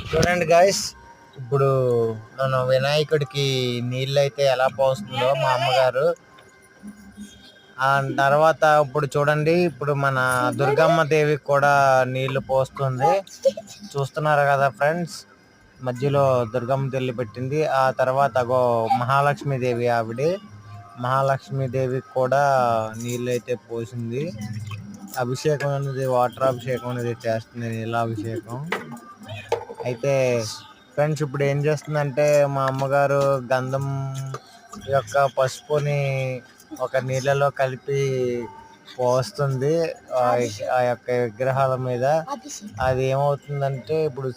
చూడండి గాయస్, ఇప్పుడు మన వినాయకుడికి నీళ్ళు అయితే ఎలా పోస్తుందో మా అమ్మగారు. ఆ తర్వాత ఇప్పుడు చూడండి, ఇప్పుడు మన దుర్గమ్మ దేవికి కూడా నీళ్లు పోస్తుంది. చూస్తున్నారు కదా ఫ్రెండ్స్, మధ్యలో దుర్గమ్మ తల్లి పెట్టింది. ఆ తర్వాత మహాలక్ష్మీదేవి మహాలక్ష్మీదేవికి కూడా నీళ్ళు అయితే పోసింది. అభిషేకం అనేది వాటర్ అభిషేకం అనేది చేస్తుంది, నీళ్ళాభిషేకం. అయితే ఫ్రెండ్స్, ఇప్పుడు ఏం చేస్తుందంటే మా అమ్మగారు గంధం యొక్క పసుపుని ఒక నీళ్ళలో కలిపి పోస్తుంది ఆ యొక్క విగ్రహాల మీద. అది ఏమవుతుందంటే ఇప్పుడు